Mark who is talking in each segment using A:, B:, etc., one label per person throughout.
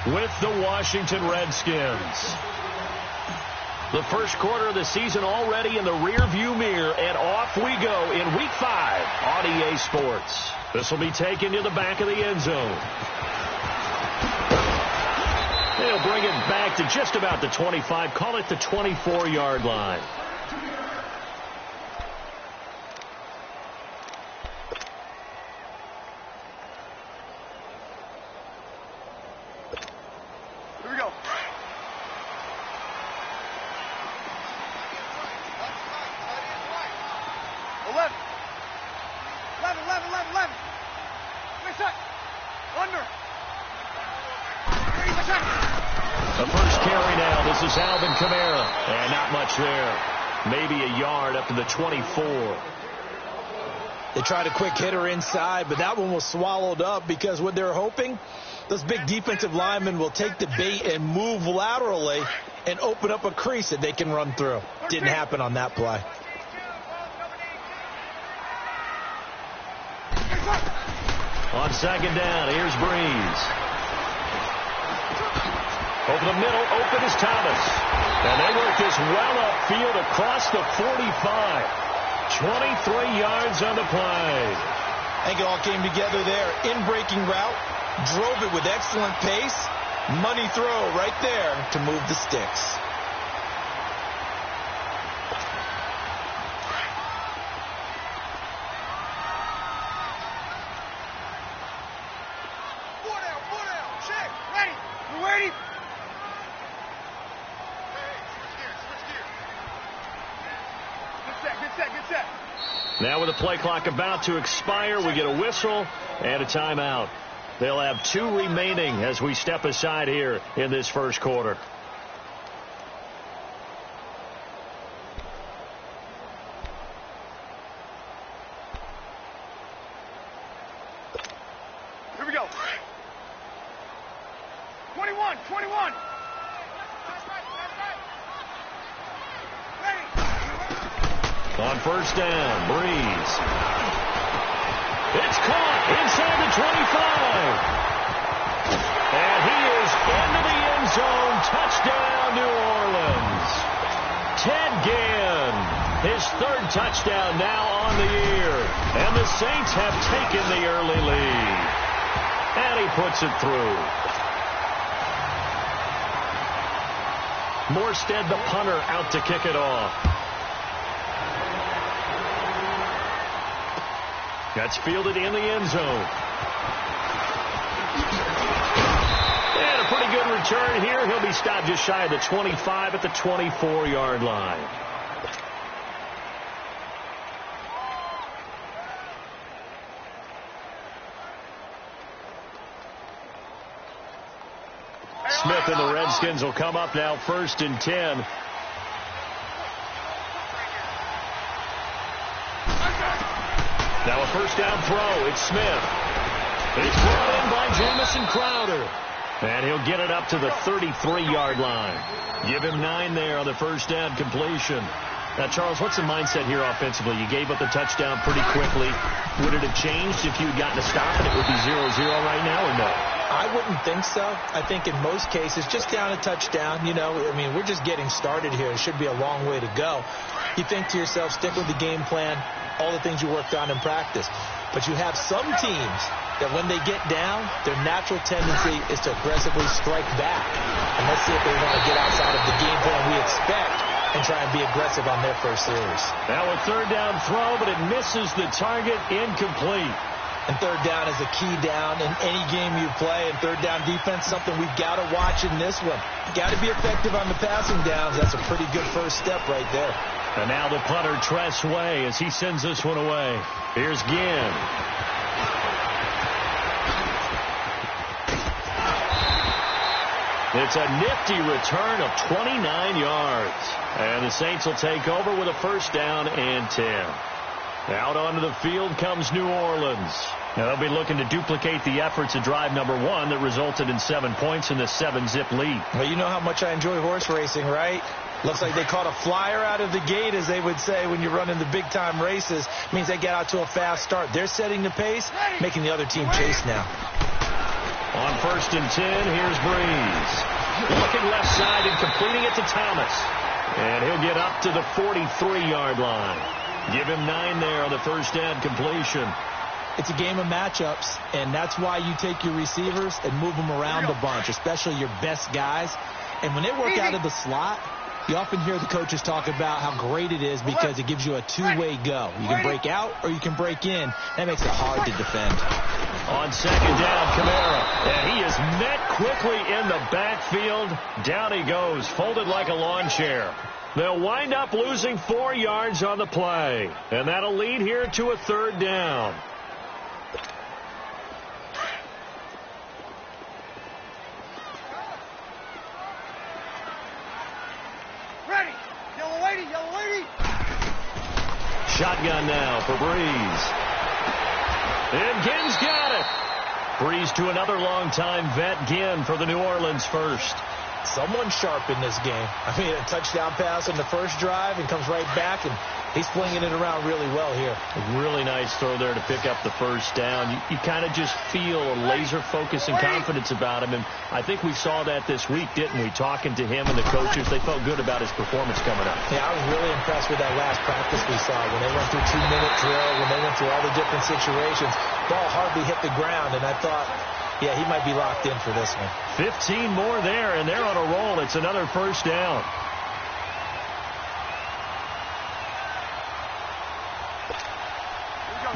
A: with the Washington Redskins. The first quarter of the season already in the rearview mirror, and off we go in Week 5 on EA Sports. This will be taken to the back of the end zone. They'll bring it back to just about the 25, call it the 24-yard line.
B: Here we go.
A: The first carry now. This is Alvin Kamara. And not much there. Maybe a yard up to the 24.
C: They tried a quick hitter inside, but that one was swallowed up because what they're hoping, those big defensive linemen will take the bait and move laterally and open up a crease that they can run through. Didn't happen on that play.
A: On second down, here's Breeze. Over the middle, open is Thomas. And they work this well upfield across the 45. 23 yards on the play.
C: I think it all came together there. In-breaking route, drove it with excellent pace. Money throw right there to move the sticks.
A: Now with the play clock about to expire, we get a whistle and a timeout. They'll have 2 remaining as we step aside here in this first quarter.
B: Here we go. 21.
A: On first down, Breeze. It's caught inside the 25. And he is into the end zone. Touchdown, New Orleans. Ted Ginn, his 3rd touchdown now on the year. And the Saints have taken the early lead. And he puts it through. Morstead, the punter, out to kick it off. That's fielded in the end zone. And a pretty good return here. He'll be stopped just shy of the 25 at the 24-yard line. Smith and the Redskins will come up now 1st and 10. Now a first down throw. It's Smith. It's brought in by Jamison Crowder. And he'll get it up to the 33-yard line. Give him 9 there on the first down completion. Now, Charles, what's the mindset here offensively? You gave up the touchdown pretty quickly. Would it have changed if you had gotten a stop and it would be 0-0 right now or no?
C: I wouldn't think so. I think in most cases, just down a touchdown, we're just getting started here. It should be a long way to go. You think to yourself, stick with the game plan, all the things you worked on in practice. But you have some teams that when they get down, their natural tendency is to aggressively strike back. And let's see if they want to get outside of the game plan we expect and try and be aggressive on their first series.
A: Now a third down throw, but it misses the target, incomplete.
C: And third down is a key down in any game you play. And third down defense, something we've got to watch in this one. Got to be effective on the passing downs. That's a pretty good first step right there.
A: And now the punter, Tress Way, as he sends this one away. Here's Ginn. It's a nifty return of 29 yards. And the Saints will take over with a first down and 10. Out onto the field comes New Orleans. Now they'll be looking to duplicate the efforts of drive number 1 that resulted in 7 points in the 7-zip lead.
C: Well, you know how much I enjoy horse racing, right? Looks like they caught a flyer out of the gate, as they would say when you're running the big-time races. It means they get out to a fast start. They're setting the pace, making the other team chase now.
A: On first and 10, here's Breeze. side and completing it to Thomas. And he'll get up to the 43-yard line. Give him 9 there on the first down completion.
C: It's a game of matchups, and that's why you take your receivers and move them around a bunch, especially your best guys. And when they work out of the slot, you often hear the coaches talk about how great it is because it gives you a two-way go. You can break out or you can break in. That makes it hard to defend.
A: On second down, Kamara. And he is met quickly in the backfield. Down he goes, folded like a lawn chair. They'll wind up losing 4 yards on the play. And that'll lead here to a third down. Shotgun now for Breeze. And Ginn's got it. Breeze to another longtime vet, Ginn, for the New Orleans first.
C: Someone sharp in this game. I mean, a touchdown pass on the first drive and comes right back, and he's flinging it around really well here.
A: A really nice throw there to pick up the first down. You kind of just feel a laser focus and confidence about him, and I think we saw that this week, didn't we? Talking to him and the coaches, they felt good about his performance coming up.
C: Yeah, I was really impressed with that last practice we saw when they went through 2-minute drill, when they went through all the different situations. Ball hardly hit the ground, and I thought, yeah, he might be locked in for this one.
A: 15 more there, and they're on a roll. It's another first down.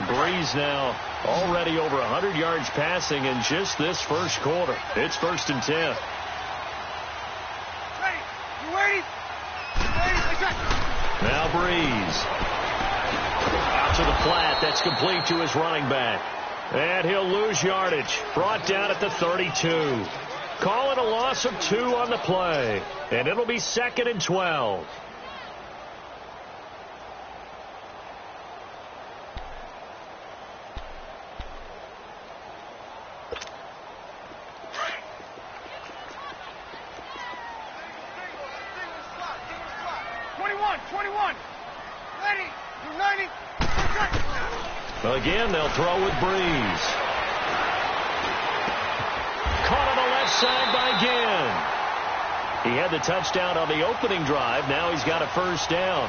A: Breeze now already over 100 yards passing in just this first quarter. It's 1st and 10.
B: Ready. You ready?
A: Now Breeze. Out to the flat. That's complete to his running back. And he'll lose yardage. Brought down at the 32. Call it a loss of 2 on the play. And it'll be 2nd and 12. Again, they'll throw with Breeze. Caught on the left side by Ginn. He had the touchdown on the opening drive. Now he's got a first down.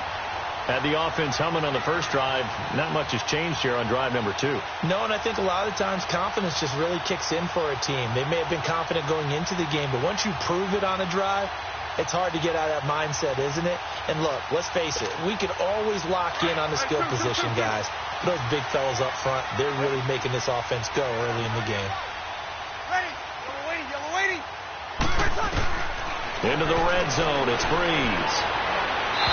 A: Had the offense humming on the first drive. Not much has changed here on drive number 2.
C: No, and I think a lot of times confidence just really kicks in for a team. They may have been confident going into the game, but once you prove it on a drive, it's hard to get out of that mindset, isn't it? And look, let's face it, we could always lock in on the skill position guys. Those big fellas up front, they're really making this offense go early in the game.
B: Ready. Yellow waiting.
A: Into the red zone, it's Breeze.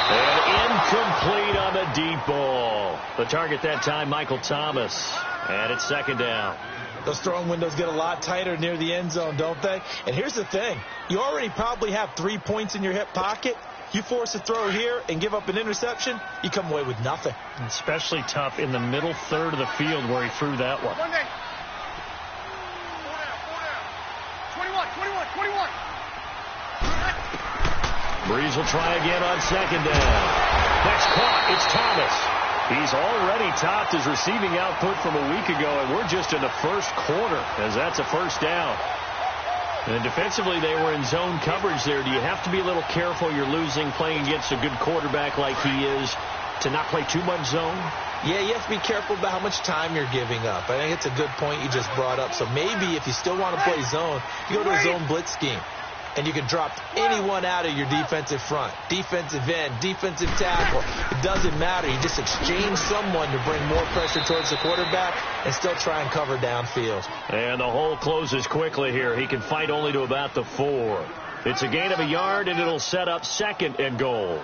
A: And incomplete on the deep ball. The target that time, Michael Thomas. And it's 2nd down.
C: Those throwing windows get a lot tighter near the end zone, don't they? And here's the thing. You already probably have 3 points in your hip pocket. You force a throw here and give up an interception, you come away with nothing.
A: Especially tough in the middle third of the field where he threw that one.
B: 4 down. 21.
A: Breeze will try again on 2nd down. Next caught, it's Thomas. He's already topped his receiving output from a week ago, and we're just in the first quarter as that's a first down. And defensively, they were in zone coverage there. Do you have to be a little careful? You're losing, playing against a good quarterback like he is, to not play too much zone?
C: Yeah, you have to be careful about how much time you're giving up. I think it's a good point you just brought up. So maybe if you still want to play zone, you go to a zone blitz scheme. And you can drop anyone out of your defensive front, defensive end, defensive tackle. It doesn't matter. You just exchange someone to bring more pressure towards the quarterback and still try and cover downfield.
A: And the hole closes quickly here. He can fight only to about the 4. It's a gain of a yard, and it'll set up 2nd and goal.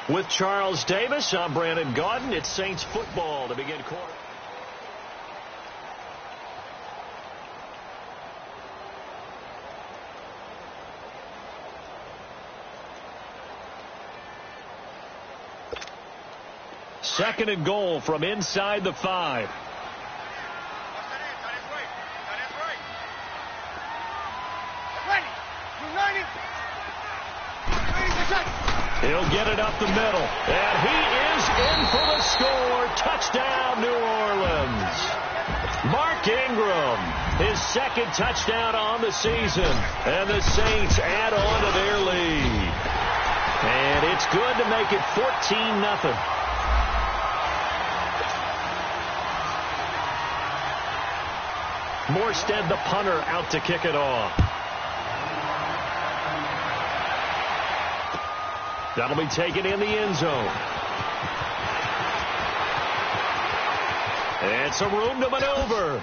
A: With Charles Davis, I'm Brandon Gaudin. It's Saints football to begin quarter. Second and goal from inside the 5. He'll get it up the middle, and he is in for the score. Touchdown, New Orleans. Mark Ingram, his second touchdown on the season. And the Saints add on to their lead. And it's good to make it 14-0. Morstead, the punter, out to kick it off. That'll be taken in the end zone. And some room to maneuver.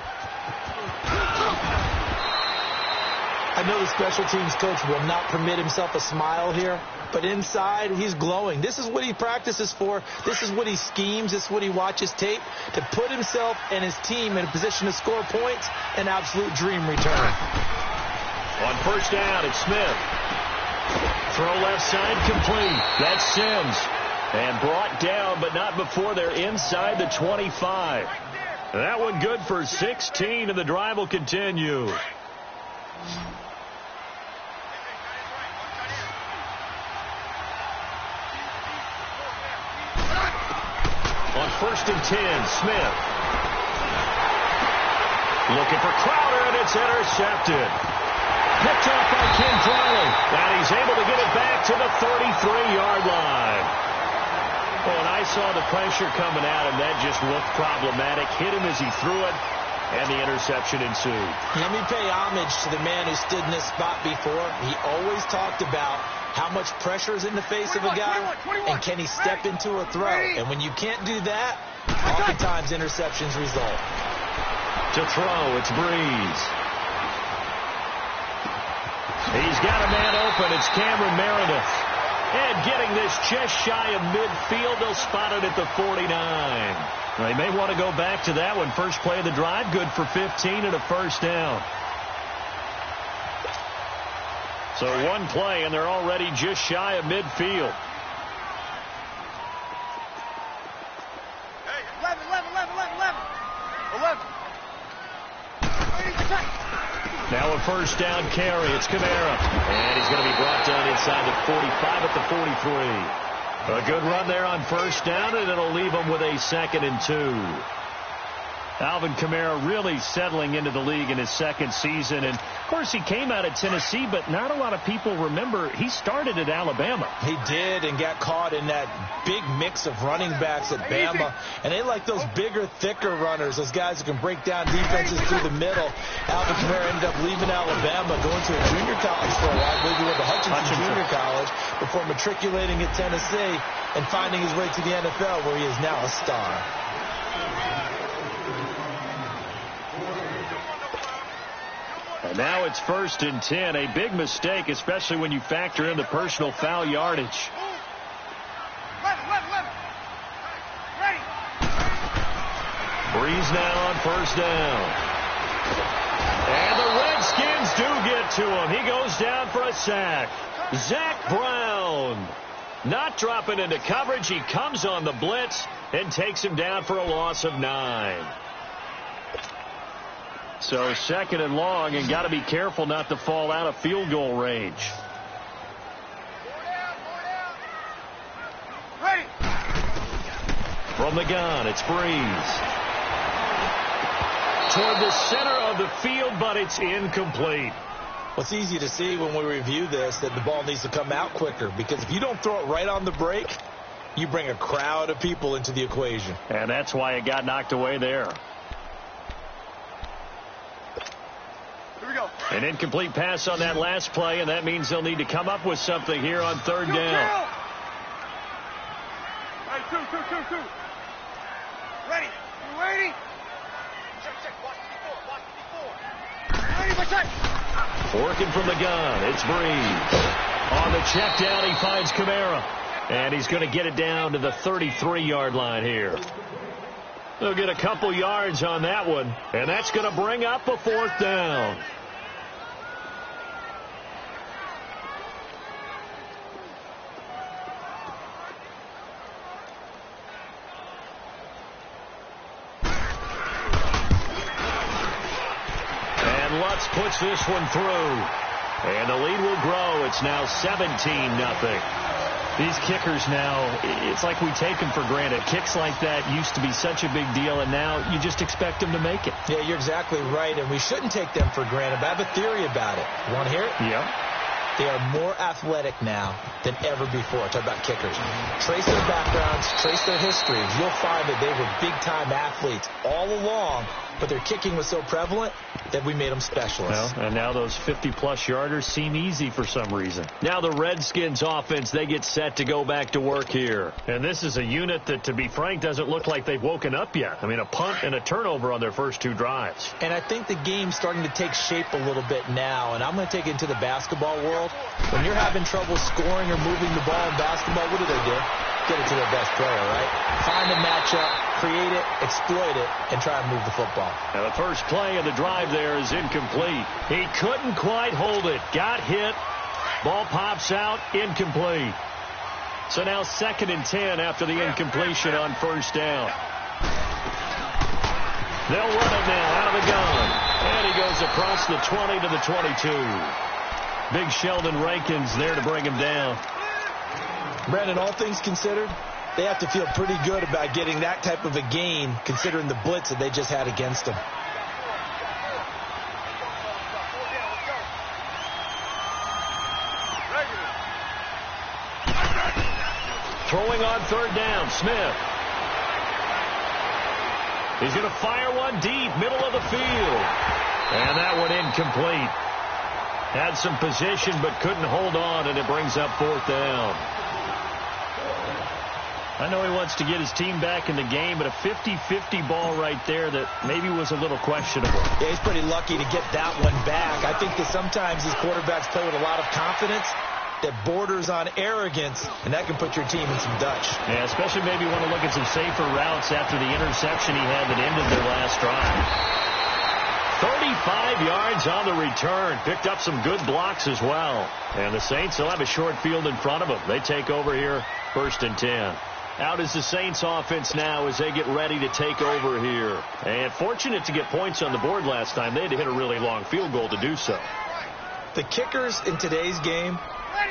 C: I know the special teams coach will not permit himself a smile here, but inside, he's glowing. This is what he practices for. This is what he schemes. This is what he watches tape to put himself and his team in a position to score points. An absolute dream return.
A: On first down, it's Smith. Throw left side complete. That's Sims. And brought down, but not before they're inside the 25. That one good for 16, and the drive will continue. On first and 10, Smith. Looking for Crowder, and it's intercepted. Picked off by Ken Farley, and he's able to get it back to the 33-yard line. Oh, and I saw the pressure coming at him. That just looked problematic. Hit him as he threw it, and the interception ensued.
C: Let me pay homage to the man who stood in this spot before. He always talked about how much pressure is in the face of a guy, and can he step into a throw. And when you can't do that, oftentimes interceptions result.
A: To throw, it's Breeze. He's got a man open. It's Cameron Meredith. And getting this just shy of midfield, they'll spot it at the 49. They may want to go back to that one. First play of the drive, good for 15 and a first down. So one play, and they're already just shy of midfield.
B: Hey, 11.
A: Now a first down carry. It's Kamara. And he's going to be brought down inside the 45 at the 43. A good run there on first down, and it'll leave him with a 2nd and 2. Alvin Kamara really settling into the league in his second season. And, of course, he came out of Tennessee, but not a lot of people remember he started at Alabama.
C: He did, and got caught in that big mix of running backs at Bama. And they like those bigger, thicker runners, those guys who can break down defenses through the middle. Alvin Kamara ended up leaving Alabama, going to a junior college for a while, I believe he went to Hutchinson Junior College, before matriculating at Tennessee and finding his way to the NFL, where he is now a star.
A: And now it's 1st and 10. A big mistake, especially when you factor in the personal foul yardage.
B: Ready.
A: Breeze now on first down. And the Redskins do get to him. He goes down for a sack. Zach Brown not dropping into coverage. He comes on the blitz and takes him down for a loss of 9. So 2nd and long, and got to be careful not to fall out of field goal range.
B: Ready.
A: From the gun, it's Breeze. Toward the center of the field, but it's incomplete.
C: Well, it's easy to see when we review this that the ball needs to come out quicker, because if you don't throw it right on the break, you bring a crowd of people into the equation.
A: And that's why it got knocked away there.
B: Here we go.
A: An incomplete pass on that last play, and that means they'll need to come up with something here on 3rd down.
B: Hey, two. Ready. You ready? Check. Watch the 4. Ready, my check.
A: Working from the gun, it's Breeze. On the check down, he finds Kamara. And he's going to get it down to the 33-yard line here. They'll get a couple yards on that one, and that's going to bring up a 4th down. And Lutz puts this one through. And the lead will grow. It's now 17-0. These kickers now, it's like we take them for granted. Kicks like that used to be such a big deal, and now you just expect them to make it.
C: Yeah, you're exactly right, and we shouldn't take them for granted. But I have a theory about it. You want to hear it?
A: Yeah.
C: They are more athletic now than ever before. Talk about kickers. Trace their backgrounds, trace their histories. You'll find that they were big-time athletes all along, but their kicking was so prevalent that we made them specialists.
A: Well, and now those 50-plus yarders seem easy for some reason. Now the Redskins offense, they get set to go back to work here. And this is a unit that, to be frank, doesn't look like they've woken up yet. I mean, a punt and a turnover on their first 2 drives.
C: And I think the game's starting to take shape a little bit now, and I'm going to take it into the basketball world. When you're having trouble scoring or moving the ball in basketball, what do? Get it to their best player, right? Find a matchup, create it, exploit it, and try and move the football.
A: Now the first play of the drive there is incomplete. He couldn't quite hold it. Got hit. Ball pops out, incomplete. So now 2nd and 10 after the incompletion on first down. They'll run it now out of the gun. And he goes across the 20 to the 22. Big Sheldon Rankins there to bring him down.
C: Brandon, all things considered, they have to feel pretty good about getting that type of a gain, considering the blitz that they just had against them.
A: Throwing on 3rd down, Smith. He's going to fire one deep, middle of the field. And that one incomplete. Had some position but couldn't hold on, and it brings up 4th down. I know he wants to get his team back in the game, but a 50-50 ball right there that maybe was a little questionable.
C: Yeah, he's pretty lucky to get that one back. I think that sometimes these quarterbacks play with a lot of confidence that borders on arrogance, and that can put your team in some Dutch.
A: Yeah, especially maybe want to look at some safer routes after the interception he had that ended their last drive. 35 yards on the return. Picked up some good blocks as well. And the Saints will have a short field in front of them. They take over here, 1st and 10. Out is the Saints offense now as they get ready to take over here. And fortunate to get points on the board last time. They had to hit a really long field goal to do so.
C: The kickers in today's game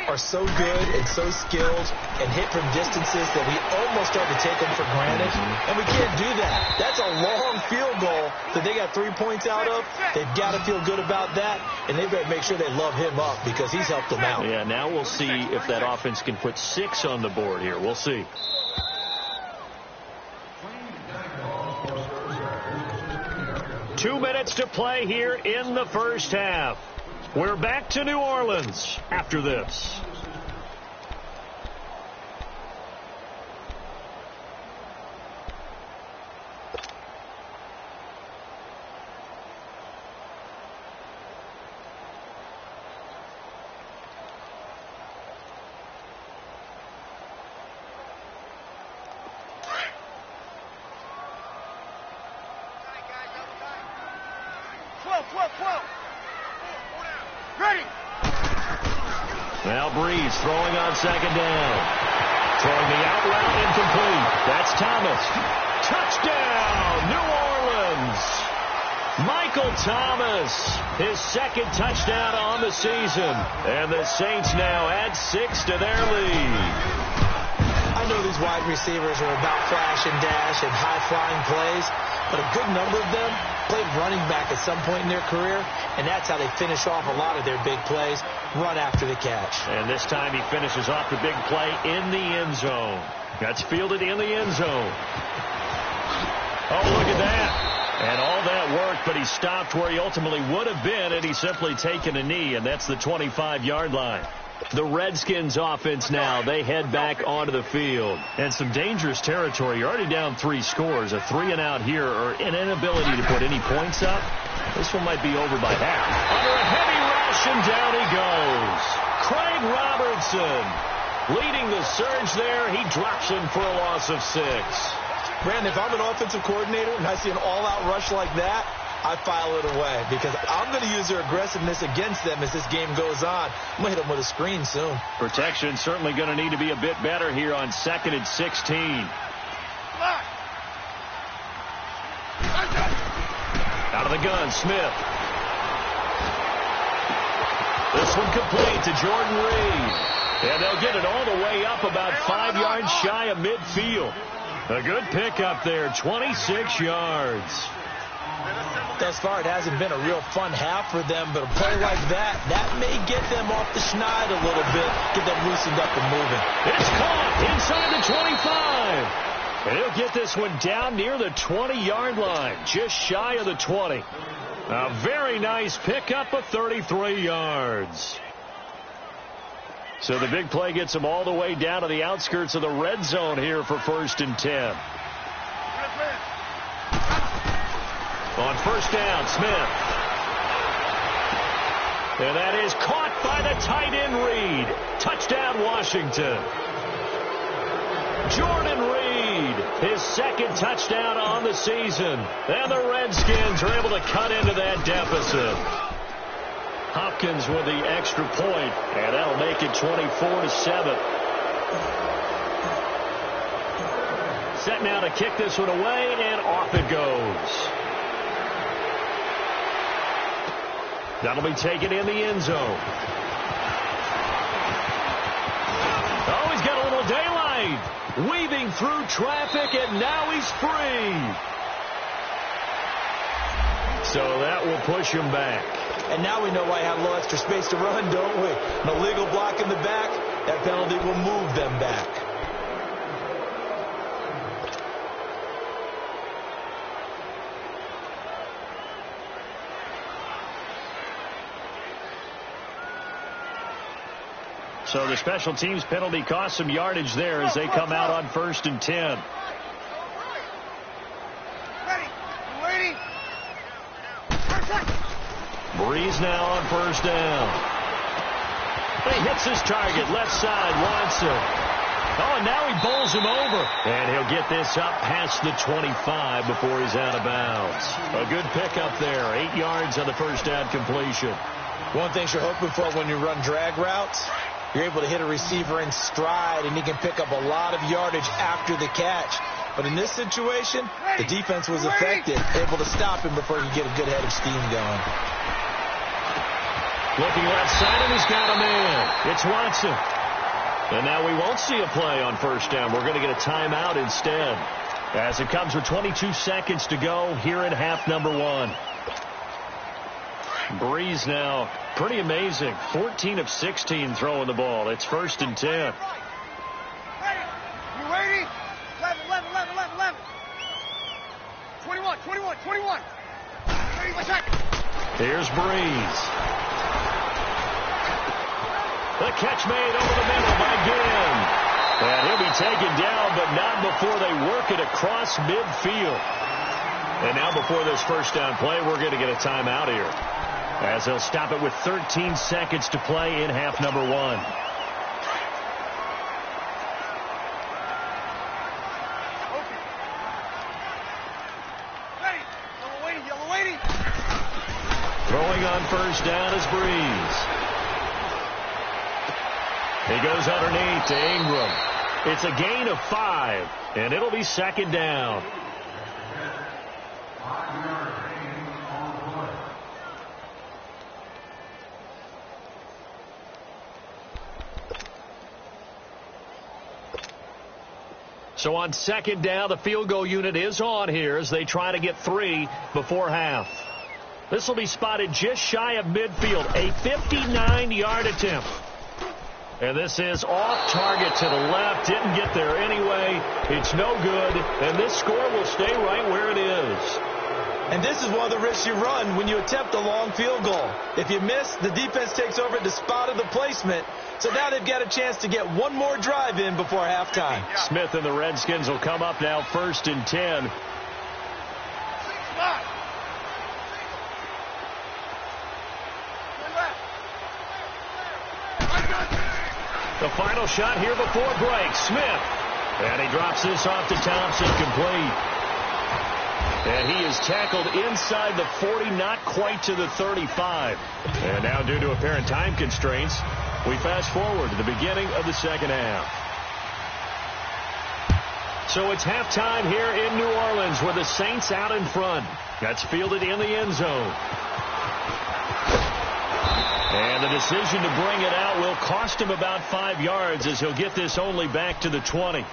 C: are so good and so skilled and hit from distances that we almost start to take them for granted. And we can't do that. That's a long field goal that they got 3 points out of. They've got to feel good about that, and they've got to make sure they love him up because he's helped them out.
A: Yeah, now we'll see if that offense can put 6 on the board here. We'll see. Two minutes to play here in the first half. We're back to New Orleans after this. Now Breeze throwing on 2nd down. Throwing the out route incomplete. That's Thomas. Touchdown, New Orleans. Michael Thomas, his 2nd touchdown on the season. And the Saints now add 6 to their lead.
C: I know these wide receivers are about flash and dash and high-flying plays, but a good number of them played running back at some point in their career, and that's how they finish off a lot of their big plays, run after the catch.
A: And this time he finishes off the big play in the end zone. That's fielded in the end zone. Oh, look at that. And all that work, but he stopped where he ultimately would have been, and he's simply taken a knee, and that's the 25-yard line. The Redskins offense now, they head back onto the field. And some dangerous territory. You're already down 3 scores. A 3-and-out here, or an inability to put any points up. This one might be over by half. Under a heavy rush, and down he goes. Craig Robertson leading the surge there. He drops him for a loss of 6.
C: Brandon, if I'm an offensive coordinator and I see an all-out rush like that, I file it away because I'm going to use their aggressiveness against them as this game goes on. I'm going to hit them with a screen soon.
A: Protection certainly going to need to be a bit better here on 2nd and 16. Out of the gun, Smith. This one complete to Jordan Reed. And they'll get it all the way up about 5 yards shy of midfield. A good pickup there, 26 yards.
C: Thus far, it hasn't been a real fun half for them, but a play like that may get them off the schneid a little bit, get them loosened up and moving.
A: It's caught inside the 25. And he'll get this one down near the 20-yard line, just shy of the 20. A very nice pickup of 33 yards. So the big play gets him all the way down to the outskirts of the red zone here for 1st and 10. On 1st down, Smith. And that is caught by the tight end Reed. Touchdown, Washington. Jordan Reed, his 2nd touchdown on the season. And the Redskins are able to cut into that deficit. Hopkins with the extra point, and that'll make it 24-7. Set now to kick this one away, and off it goes. That'll be taken in the end zone. Oh, he's got a little daylight. Weaving through traffic, and now he's free. So that will push him back.
C: And now we know why he had a little extra space to run, don't we? An illegal block in the back. That penalty will move them back.
A: So the special teams penalty cost some yardage there as they come out on 1st and 10. Breeze now on 1st down. He hits his target, left side, Watson. Oh, and now he bowls him over. And he'll get this up past the 25 before he's out of bounds. A good pickup there, 8 yards on the 1st down completion.
C: One thing you're hoping for when you run drag routes, you're able to hit a receiver in stride, and he can pick up a lot of yardage after the catch. But in this situation, the defense was effective, able to stop him before he could get a good head of steam going.
A: Looking left side, and he's got a man. It's Watson. And now we won't see a play on 1st down. We're going to get a timeout instead, as it comes with 22 seconds to go here in half number 1. Breeze now, pretty amazing. 14 of 16 throwing the ball. It's 1st and 10.
B: You ready? 11. 21. 30 seconds.
A: Here's Breeze. The catch made over the middle by Ginn. And he'll be taken down, but not before they work it across midfield. And now before this 1st down play, we're going to get a timeout here, as they'll stop it with 13 seconds to play in half number 1.
B: Yellow waiting.
A: Throwing on 1st down is Breeze. He goes underneath to Ingram. It's a gain of 5, and it'll be 2nd down. So on 2nd down, the field goal unit is on here as they try to get 3 before half. This will be spotted just shy of midfield, a 59-yard attempt. And this is off target to the left. Didn't get there anyway. It's no good, and this score will stay right where it is.
C: And this is one of the risks you run when you attempt a long field goal. If you miss, the defense takes over at the spot of the placement. So now they've got a chance to get one more drive in before halftime.
A: Smith and the Redskins will come up now 1st and 10. The final shot here before break. Smith. And he drops this off to Thompson, complete. And he is tackled inside the 40, not quite to the 35. And now, due to apparent time constraints, we fast forward to the beginning of the 2nd half. So it's halftime here in New Orleans with the Saints out in front. That's fielded in the end zone. And the decision to bring it out will cost him about 5 yards as he'll get this only back to the 20.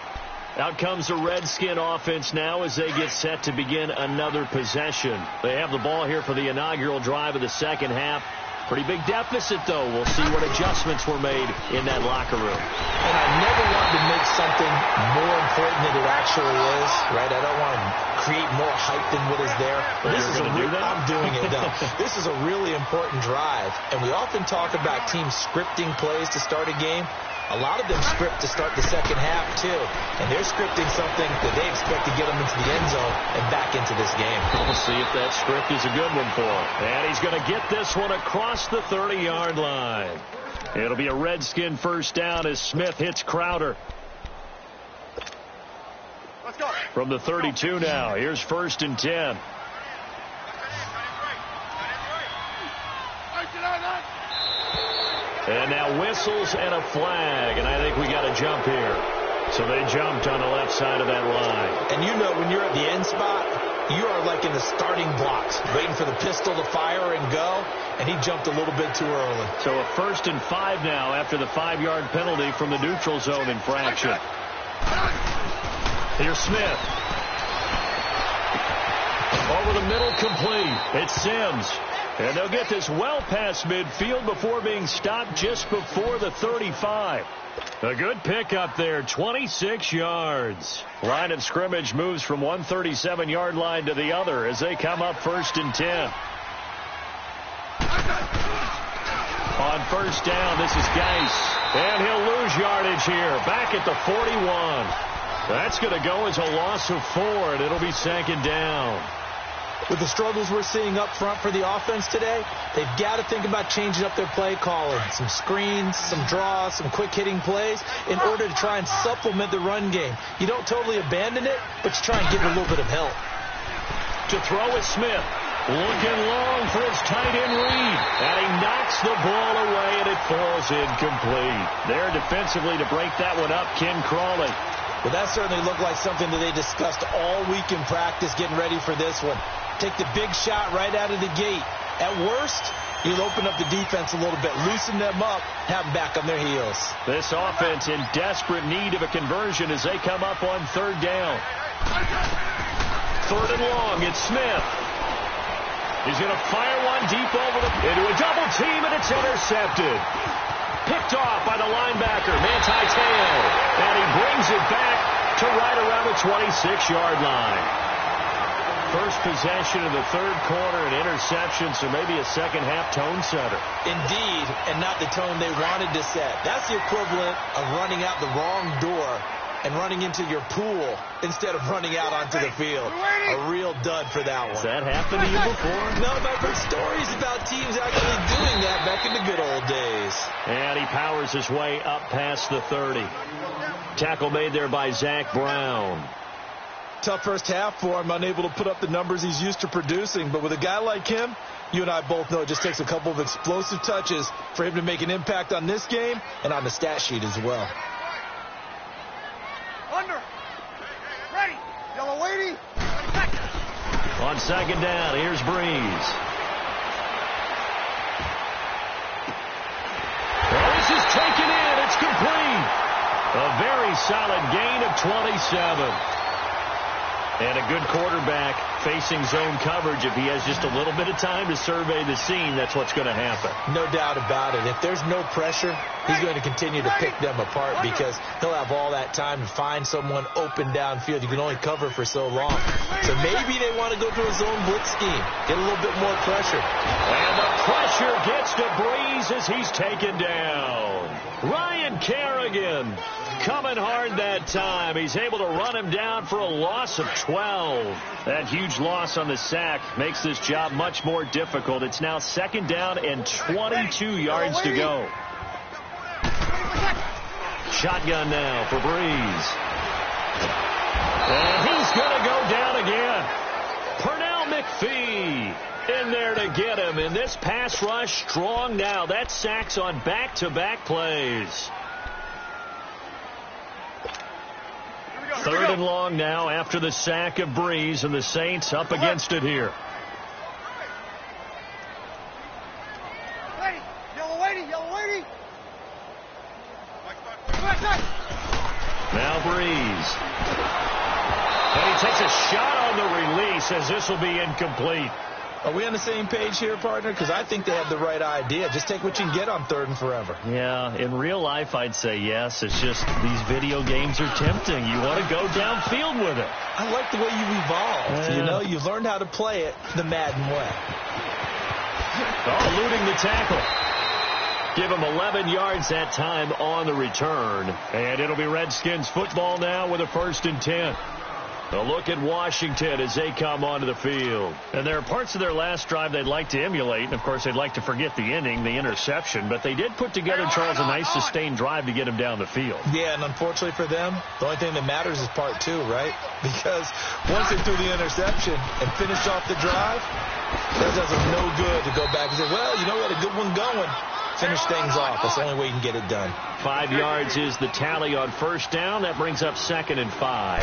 A: Out comes the Redskin offense now as they get set to begin another possession. They have the ball here for the inaugural drive of the second half. Pretty big deficit, though. We'll see what adjustments were made in that locker room.
C: And I never want to make something more important than it actually is, right? I don't want to create more hype than what is there.
A: But this is
C: I'm doing it, though. This is a really important drive. And we often talk about teams scripting plays to start a game. A lot of them script to start the second half, too. And they're scripting something that they expect to get them into the end zone and back into this game.
A: We'll see if that script is a good one for him. And he's going to get this one across the 30-yard line. It'll be a Redskin first down as Smith hits Crowder.
B: Let's go.
A: From the 32 now, here's 1st and 10. And now whistles and a flag, and I think we got a jump here. So they jumped on the left side of that line.
C: And you know when you're at the end spot, you are like in the starting blocks, waiting for the pistol to fire and go, and he jumped a little bit too early.
A: So a 1st and 5 now after the 5-yard penalty from the neutral zone infraction. Here's Smith. Over the middle, complete. It's Sims. And they'll get this well past midfield before being stopped just before the 35. A good pickup there, 26 yards. Line of scrimmage moves from one 37-yard line to the other as they come up 1st and 10. On 1st down, this is Geis. And he'll lose yardage here, back at the 41. That's going to go as a loss of 4, and it'll be 2nd down.
C: With the struggles we're seeing up front for the offense today, they've got to think about changing up their play calling. Some screens, some draws, some quick-hitting plays in order to try and supplement the run game. You don't totally abandon it, but you try and give it a little bit of help.
A: To throw is Smith. Looking long for his tight end Reed. And he knocks the ball away, and it falls incomplete. There defensively to break that one up, Ken Crawley.
C: Well, that certainly looked like something that they discussed all week in practice getting ready for this one. Take the big shot right out of the gate. At worst, you'll open up the defense a little bit, loosen them up, have them back on their heels.
A: This offense in desperate need of a conversion as they come up on 3rd down. 3rd and long, it's Smith. He's going to fire one deep into a double team, and it's intercepted. Picked off by the linebacker, Manti Te'o. And he brings it back to right around the 26-yard line. First possession of the 3rd quarter, an interception, so maybe a second-half tone setter.
C: Indeed, and not the tone they wanted to set. That's the equivalent of running out the wrong door and running into your pool instead of running out onto the field. A real dud for that one.
A: Has that happened to you before?
C: No, but I've heard stories about teams actually doing that back in the good old days.
A: And he powers his way up past the 30. Tackle made there by Zach Brown.
C: Tough first half for him, unable to put up the numbers he's used to producing. But with a guy like him, you and I both know it just takes a couple of explosive touches for him to make an impact on this game and on the stat sheet as well.
B: Under. Ready. Yellow 80.
A: On 2nd down, here's Breeze. Well, this is taken in. It's complete. A very solid gain of 27. And a good quarterback facing zone coverage. If he has just a little bit of time to survey the scene, that's what's going to happen.
C: No doubt about it. If there's no pressure, he's going to continue to pick them apart because he'll have all that time to find someone open downfield. You can only cover for so long. So maybe they want to go to a zone blitz scheme, get a little bit more pressure.
A: And the pressure gets to Breeze as he's taken down. Ryan Kerrigan coming hard that time. He's able to run him down for a loss of 12. That huge loss on the sack makes this job much more difficult. It's now 2nd down and 22 yards to go. Shotgun now for Breeze. And he's going to go down again. Pernell McPhee in there to get him. And this pass rush strong now. That sacks on back-to-back plays. 3rd and long now after the sack of Breeze, and the Saints up against it here.
B: Ready. Yellow
A: says this will be incomplete.
C: Are we on the same page here, partner? Because I think they have the right idea. Just take what you can get on 3rd and forever.
A: Yeah, in real life, I'd say yes. It's just these video games are tempting. You want to go downfield with it.
C: I like the way you've evolved.
A: Yeah.
C: You know, you've learned how to play it the Madden way.
A: Oh, eluding the tackle. Give him 11 yards that time on the return. And it'll be Redskins football now with a 1st and 10. A look at Washington as they come onto the field. And there are parts of their last drive they'd like to emulate. And, of course, they'd like to forget the inning, the interception. But they did put together, Charles, a nice sustained drive to get him down the field.
C: Yeah, and unfortunately for them, the only thing that matters is part 2, right? Because once they threw the interception and finished off the drive, that does them no good to go back and say, well, you know, we had a good one going. Finish things off. That's the only way you can get it done.
A: 5 yards is the tally on 1st down. That brings up 2nd and 5.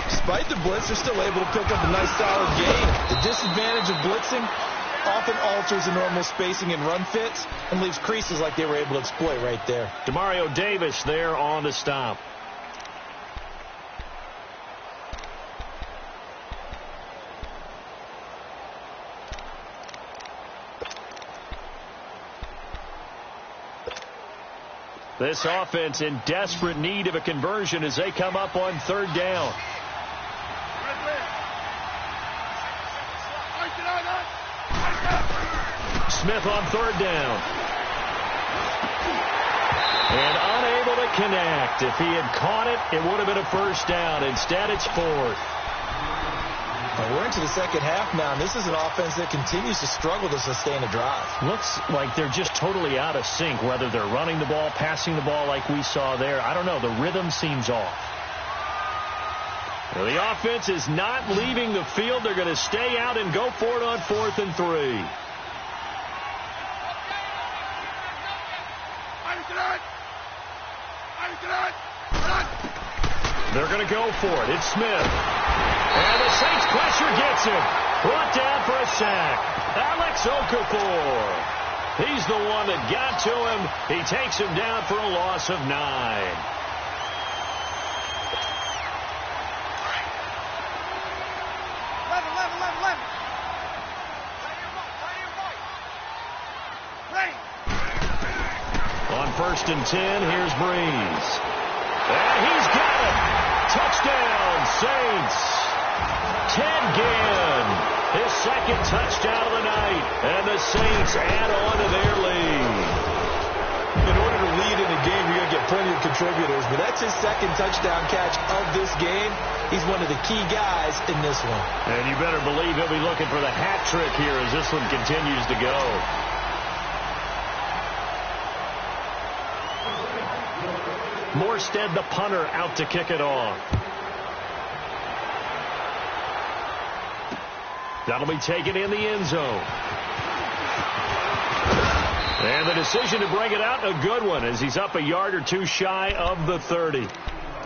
C: Despite the blitz, they're still able to pick up a nice solid gain. The disadvantage of blitzing often alters the normal spacing and run fits and leaves creases like they were able to exploit right there.
A: Demario Davis there on the stop. This offense in desperate need of a conversion as they come up on 3rd down. Smith on 3rd down. And unable to connect. If he had caught it, it would have been a 1st down. Instead, it's 4th.
C: We're into the second half now, and this is an offense that continues to struggle to sustain a drive.
A: Looks like they're just totally out of sync, whether they're running the ball, passing the ball like we saw there. I don't know. The rhythm seems off. Well, the offense is not leaving the field. They're going to stay out and go for it on 4th and 3. They're going to go for it. It's Smith. And the Saints pressure gets him. Brought down for a sack. Alex Okafor. He's the one that got to him. He takes him down for a loss of 9. On 1st and 10, here's Breeze. And he's got it. Touchdown, Saints. Ted Ginn, his 2nd touchdown of the night. And the Saints add on to their lead.
C: In order to lead in a game, you're going to get plenty of contributors, but that's his 2nd touchdown catch of this game. He's one of the key guys in this one.
A: And you better believe he'll be looking for the hat trick here as this one continues to go. Morstead, the punter, out to kick it off. That'll be taken in the end zone. And the decision to bring it out, a good one, as he's up a yard or 2 shy of the 30.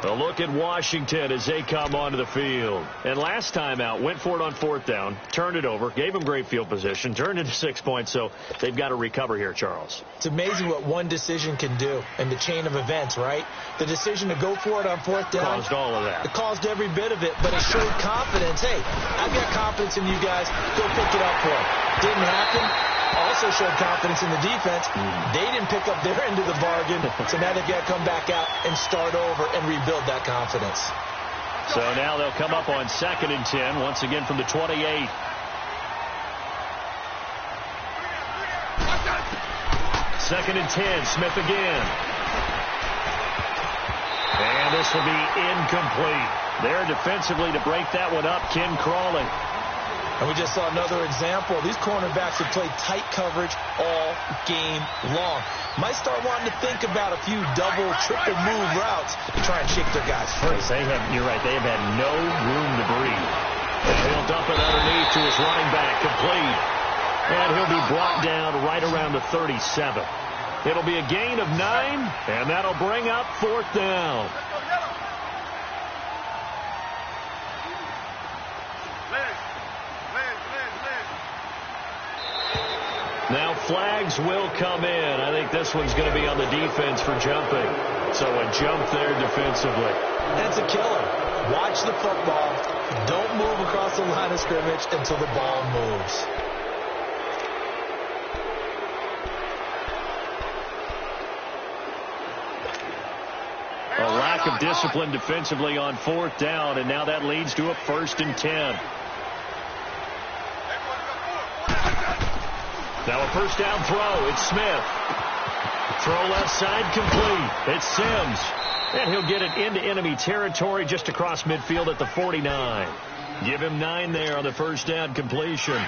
A: A look at Washington as they come onto the field. And last time out, went for it on 4th down, turned it over, gave him great field position, turned into 6 points, so they've got to recover here, Charles.
C: It's amazing what one decision can do in the chain of events, right? The decision to go for it on 4th down.
A: Caused all of that.
C: It caused every bit of it, but it showed confidence. Hey, I've got confidence in you guys. Go pick it up for it. Didn't happen. Also showed confidence in the defense. They didn't pick up their end of the bargain, so now they've got to come back out and start over and rebuild that confidence.
A: So now they'll come up on 2nd and 10, once again from the 28. Second and 10, Smith again. And this will be incomplete. There defensively to break that one up, Ken Crawley.
C: And we just saw another example. These cornerbacks have played tight coverage all game long. Might start wanting to think about a few double, triple move routes to try and shake their guys free.
A: You're right. They have had no room to breathe. And he'll dump it underneath to his running back, complete. And he'll be brought down right around the 37. It'll be a gain of 9, and that'll bring up 4th down. Now flags will come in. I think this one's going to be on the defense for jumping. So a jump there defensively.
C: That's a killer. Watch the football. Don't move across the line of scrimmage until the ball moves.
A: A lack of discipline defensively on 4th down, and now that leads to a 1st and 10. Now a 1st down throw. It's Smith. Throw left side complete. It's Sims. And he'll get it into enemy territory just across midfield at the 49. Give him 9 there on the 1st down completion.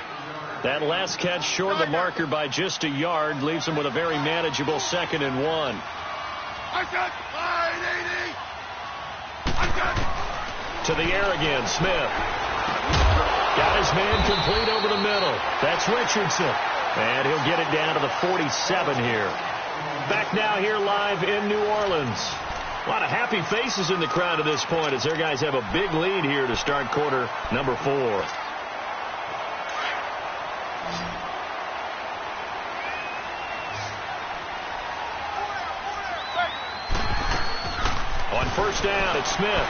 A: That last catch short of the marker by just a yard leaves him with a very manageable 2nd and 1. To the air again, Smith. Got his man complete over the middle. That's Richardson. And he'll get it down to the 47 here. Back now here live in New Orleans. A lot of happy faces in the crowd at this point as their guys have a big lead here to start quarter number 4. On 1st down, it's Smith.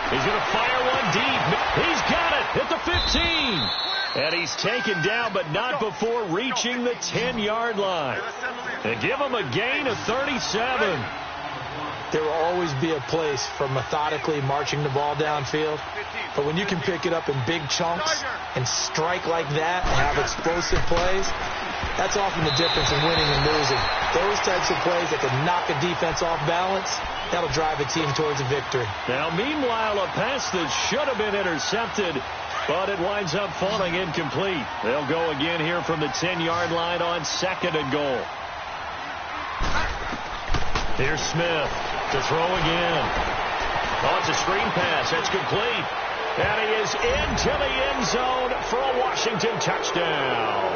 A: He's going to fire one deep. He's got it at the 15. And he's taken down, but not before reaching the 10-yard line. They give him a gain of 37.
C: There will always be a place for methodically marching the ball downfield. But when you can pick it up in big chunks and strike like that and have explosive plays, that's often the difference in winning and losing. Those types of plays that can knock a defense off balance, that'll drive a team towards a victory.
A: Now, meanwhile, a pass that should have been intercepted, but it winds up falling incomplete. They'll go again here from the 10-yard line on 2nd and goal. Here's Smith to throw again. Oh, it's a screen pass. That's complete. And he is into the end zone for a Washington touchdown.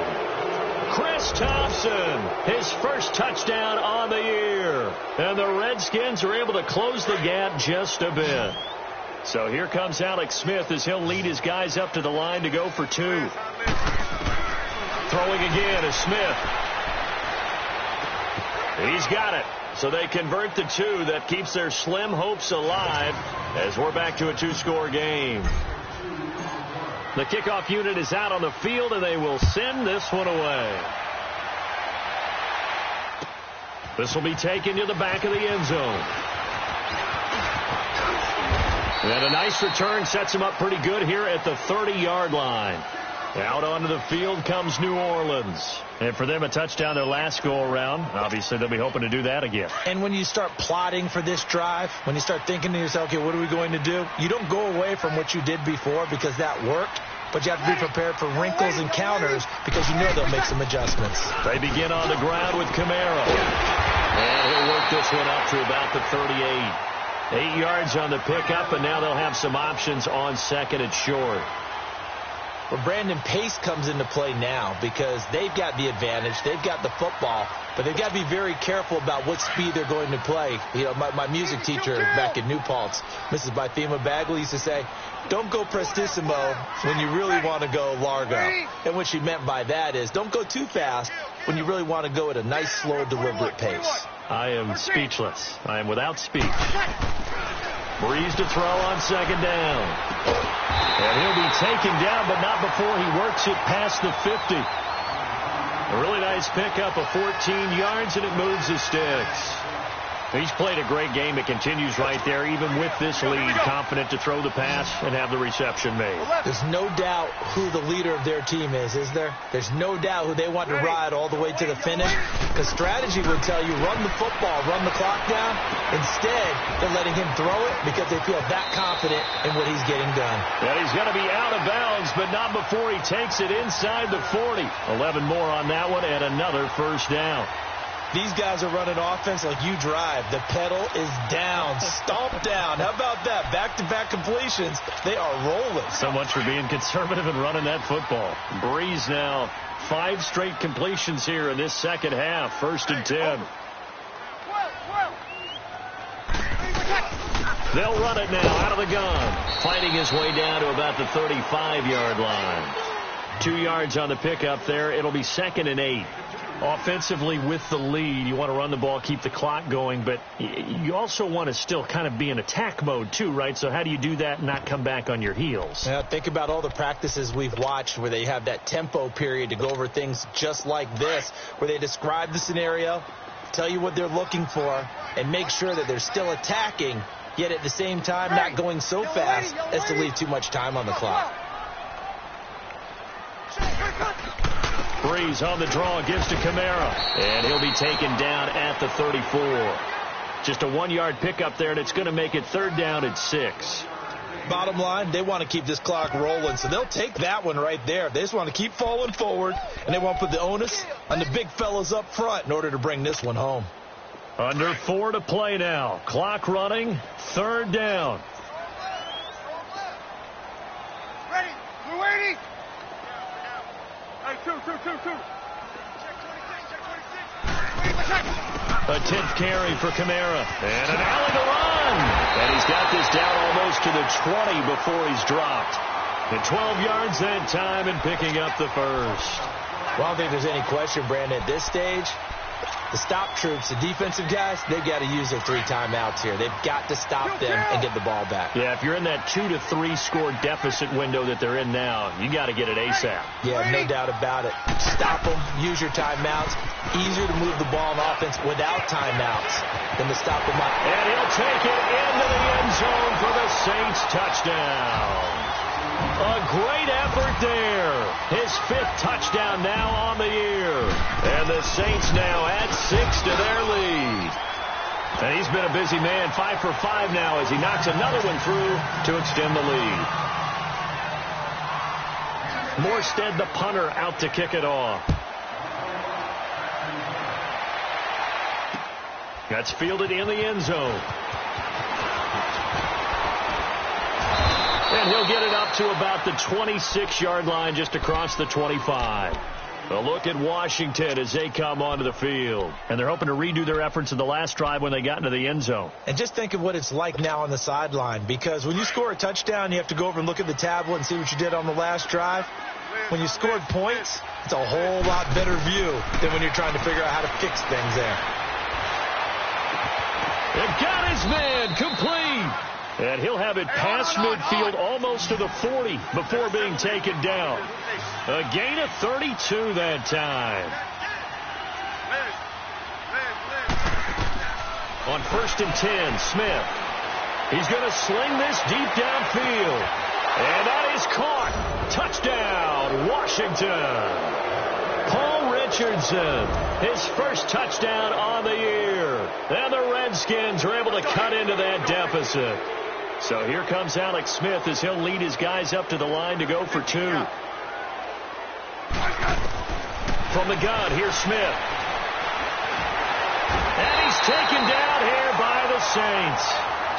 A: Chris Thompson, his first touchdown on the year. And the Redskins are able to close the gap just a bit. So here comes Alex Smith as he'll lead his guys up to the line to go for 2. Throwing again is Smith. He's got it. So they convert the 2. That keeps their slim hopes alive as we're back to a 2-score game. The kickoff unit is out on the field, and they will send this one away. This will be taken to the back of the end zone. And a nice return sets him up pretty good here at the 30-yard line. Out onto the field comes New Orleans. And for them, a touchdown their last go-around. Obviously, they'll be hoping to do that again.
C: And when you start plotting for this drive, when you start thinking to yourself, okay, what are we going to do? You don't go away from what you did before because that worked. But you have to be prepared for wrinkles and counters because you know they'll make some adjustments.
A: They begin on the ground with Camaro. And he'll work this one up to about the 38. 8 yards on the pickup, and now they'll have some options on 2nd and short.
C: Well, Brandon, pace comes into play now because they've got the advantage. They've got the football, but they've got to be very careful about what speed they're going to play. You know, my music teacher back in New Paltz, Mrs. Bythema Bagley, used to say, don't go prestissimo when you really want to go largo. And what she meant by that is don't go too fast when you really want to go at a nice, slow, deliberate pace.
A: I am speechless. I am without speech. Breeze to throw on 2nd down. And he'll be taken down, but not before he works it past the 50. A really nice pickup of 14 yards, and it moves the sticks. He's played a great game. It continues right there, even with this lead, confident to throw the pass and have the reception made.
C: There's no doubt who the leader of their team is there? There's no doubt who they want to ride all the way to the finish. Because strategy would tell you, run the football, run the clock down. Instead, they're letting him throw it because they feel that confident in what he's getting done.
A: And he's going to be out of bounds, but not before he takes it inside the 40. 11 more on that one, and another 1st down.
C: These guys are running offense like you drive. The pedal is down, stomped down. How about that? Back-to-back completions. They are rolling.
A: So much for being conservative and running that football. Breeze now 5 straight completions here in this second half. 1st and 10. They'll run it now out of the gun. Fighting his way down to about the 35-yard line. 2 yards on the pickup there. It'll be 2nd and 8. Offensively with the lead, you want to run the ball, keep the clock going, but you also want to still kind of be in attack mode too, right? So how do you do that and not come back on your heels?
C: Yeah, think about all the practices we've watched where they have that tempo period to go over things just like this, where they describe the scenario, tell you what they're looking for, and make sure that they're still attacking, yet at the same time not going so fast as to leave too much time on the clock.
A: Breeze on the draw, gives to Kamara, and he'll be taken down at the 34. Just a 1-yard pickup there, and it's going to make it 3rd down at 6.
C: Bottom line, they want to keep this clock rolling, so they'll take that one right there. They just want to keep falling forward, and they want to put the onus on the big fellas up front in order to bring this one home.
A: Under 4 to play now. Clock running, 3rd down.
B: Ready. We're waiting. Hey, two. Check 26.
A: A 10th carry for Kamara. And an alley to run. And he's got this down almost to the 20 before he's dropped. And 12 yards that time and picking up the first.
C: Well, I don't think there's any question, Brandon, at this stage. The stop troops, the defensive guys, they've got to use their 3 timeouts here. They've got to stop them and get the ball back.
A: Yeah, if you're in that 2 to 3 score deficit window that they're in now, you got to get it ASAP.
C: Yeah, no doubt about it. Stop them, use your timeouts. Easier to move the ball on offense without timeouts than to stop them up.
A: And he'll take it into the end zone for the Saints touchdown. A great effort there. His 5th touchdown now on the year. And the Saints now add 6 to their lead. And he's been a busy man, 5 for 5 now as he knocks another one through to extend the lead. Morstead, the punter, out to kick it off. That's fielded in the end zone. And he'll get it up to about the 26-yard line just across the 25. A look at Washington as they come onto the field. And they're hoping to redo their efforts in the last drive when they got into the end zone.
C: And just think of what it's like now on the sideline, because when you score a touchdown, you have to go over and look at the tablet and see what you did on the last drive. When you scored points, it's a whole lot better view than when you're trying to figure out how to fix things there.
A: It got his man complete. And he'll have it past midfield almost to the 40 before being taken down. A gain of 32 that time. On 1st and 10, Smith. He's going to sling this deep downfield. And that is caught. Touchdown, Washington. Paul Richardson, his first touchdown on the year. And the Redskins are able to cut into that deficit. So here comes Alex Smith as he'll lead his guys up to the line to go for 2. From the gun, here's Smith. And he's taken down here by the Saints.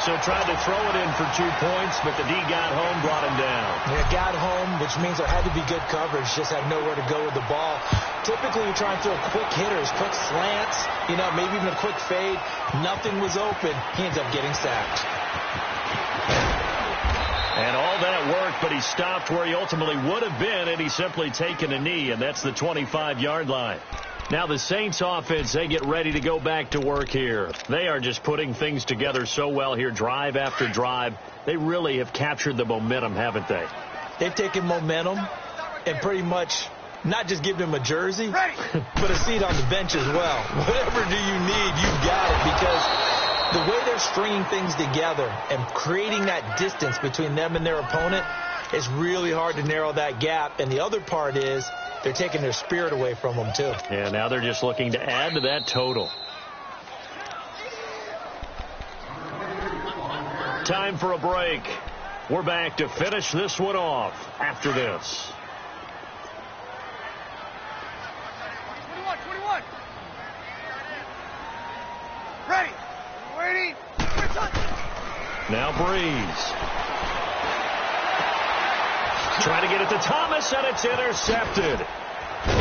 A: So tried to throw it in for 2 points, but the D got home, brought him down.
C: Yeah, got home, which means there had to be good coverage. Just had nowhere to go with the ball. Typically, you try and throw quick hitters, quick slants, maybe even a quick fade. Nothing was open. He ends up getting sacked.
A: And all that worked, but he stopped where he ultimately would have been, and he's simply taken a knee, and that's the 25-yard line. Now the Saints offense, they get ready to go back to work here. They are just putting things together so well here, drive after drive. They really have captured the momentum, haven't they?
C: They've taken momentum and pretty much not just given him a jersey, but a seat on the bench as well. Whatever do you need, you've got it, because the way they're stringing things together and creating that distance between them and their opponent is really hard to narrow that gap. And the other part is they're taking their spirit away from them, too.
A: Yeah, now they're just looking to add to that total. Time for a break. We're back to finish this one off after this.
B: 21. Ready. Waiting.
A: Now Breeze. Trying to get it to Thomas, and it's intercepted.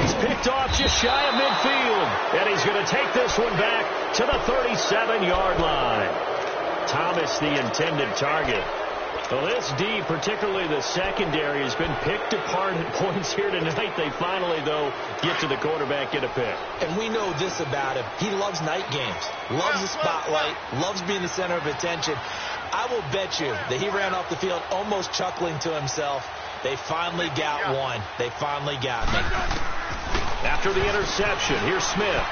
A: He's picked off just shy of midfield, and he's going to take this one back to the 37-yard line. Thomas, the intended target. Well, this D, particularly the secondary, has been picked apart at points here tonight. They finally, though, get to the quarterback, get a pick.
C: And we know this about him. He loves night games, loves the spotlight, loves being the center of attention. I will bet you that he ran off the field almost chuckling to himself. They finally got one. They finally got me.
A: After the interception, here's Smith.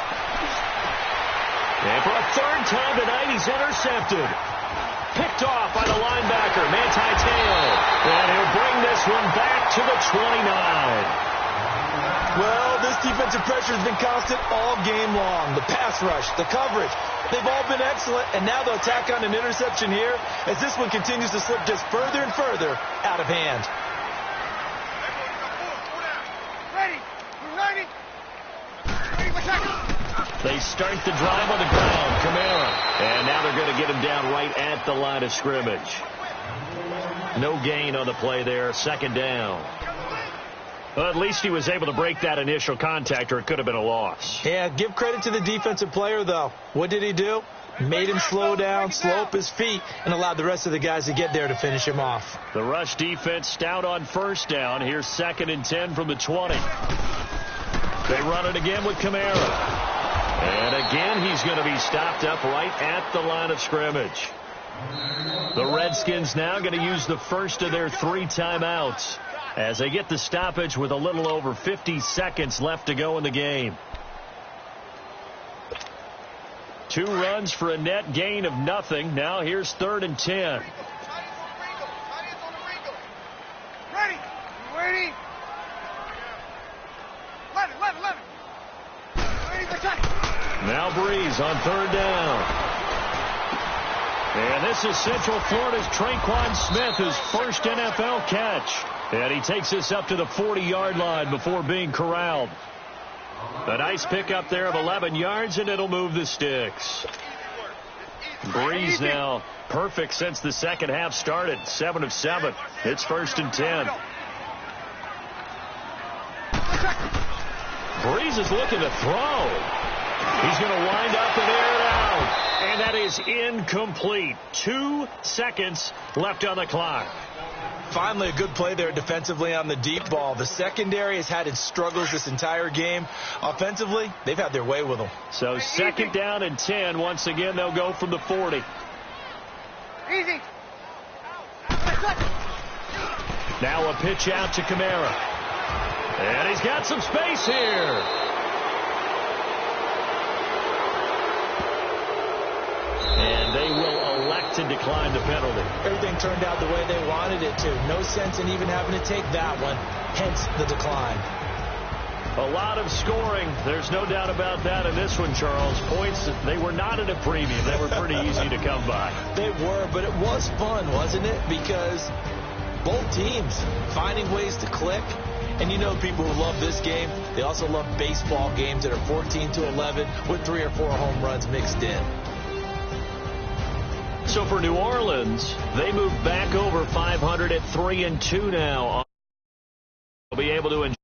A: And for a third time tonight, he's intercepted. Picked off by the linebacker, Manti Te'o. And he'll bring this one back to the 29.
C: Well, this defensive pressure has been constant all game long. The pass rush, the coverage, they've all been excellent. And now they'll tack on an interception here as this one continues to slip just further and further out of hand.
B: Ready. We're ready. Ready for tackle.
A: They start the drive on the ground. Kamara. And now they're going to get him down right at the line of scrimmage. No gain on the play there. Second down. Well, at least he was able to break that initial contact, or it could have been a loss.
C: Yeah, give credit to the defensive player, though. What did he do? Made him slow down, slow up his feet, and allowed the rest of the guys to get there to finish him off.
A: The rush defense stout on first down. Here's 2nd and 10 from the 20. They run it again with Kamara. And again, he's going to be stopped up right at the line of scrimmage. The Redskins now going to use the first of their 3 timeouts as they get the stoppage with a little over 50 seconds left to go in the game. 2 runs for a net gain of nothing. Now here's 3rd and 10.
B: Ready. Ready. Let it. Ready for tackle.
A: Now Breeze on 3rd down. And this is Central Florida's Traquan Smith, his first NFL catch. And he takes this up to the 40-yard line before being corralled. A nice pickup there of 11 yards, and it'll move the sticks. Breeze now perfect since the second half started. 7 of 7. It's 1st and 10. Breeze is looking to throw. He's going to wind up and air it out. And that is incomplete. 2 seconds left on the clock.
C: Finally, a good play there defensively on the deep ball. The secondary has had its struggles this entire game. Offensively, they've had their way with them.
A: So 2nd down and 10. Once again, they'll go from the 40.
B: Easy.
A: Now a pitch out to Kamara. And he's got some space here. And they will elect to decline the penalty.
C: Everything turned out the way they wanted it to. No sense in even having to take that one, hence the decline.
A: A lot of scoring. There's no doubt about that in this one, Charles. Points, they were not at a premium. They were pretty easy to come by.
C: They were, but it was fun, wasn't it? Because both teams finding ways to click. And you know people who love this game, they also love baseball games that are 14-11 with 3 or 4 home runs mixed in.
A: So for New Orleans, they move back over 500 at 3-2 now. They'll be able to enjoy